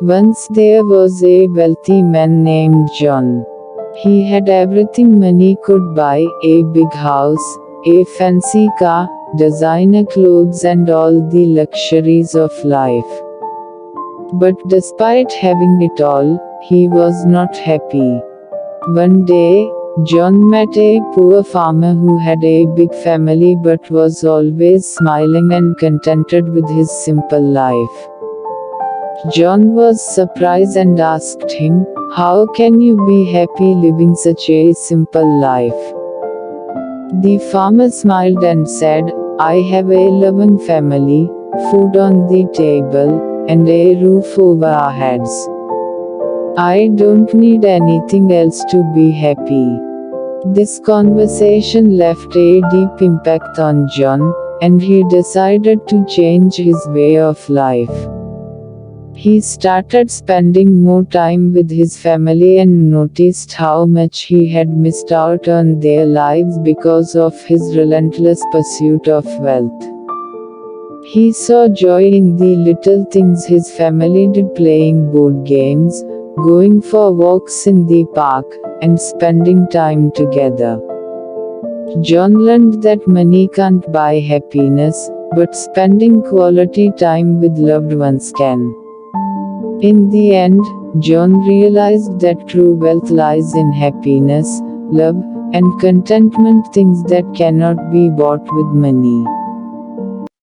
Once there was a wealthy man named John. He had everything money could buy: a big house, a fancy car, designer clothes, and all the luxuries of life. But despite having it all, he was not happy. One day, John met a poor farmer who had a big family but was always smiling and contented with his simple life. John was surprised and asked him, "How can you be happy living such a simple life?" The farmer smiled and said, "I have a loving family, food on the table, and a roof over our heads. I don't need anything else to be happy." This conversation left a deep impact on John, and he decided to change his way of life. He started spending more time with his family and noticed how much he had missed out on their lives because of his relentless pursuit of wealth. He saw joy in the little things his family did: playing board games, going for walks in the park, and spending time together. John learned that money can't buy happiness, but spending quality time with loved ones can. In the end, John realized that true wealth lies in happiness, love, and contentment, things that cannot be bought with money.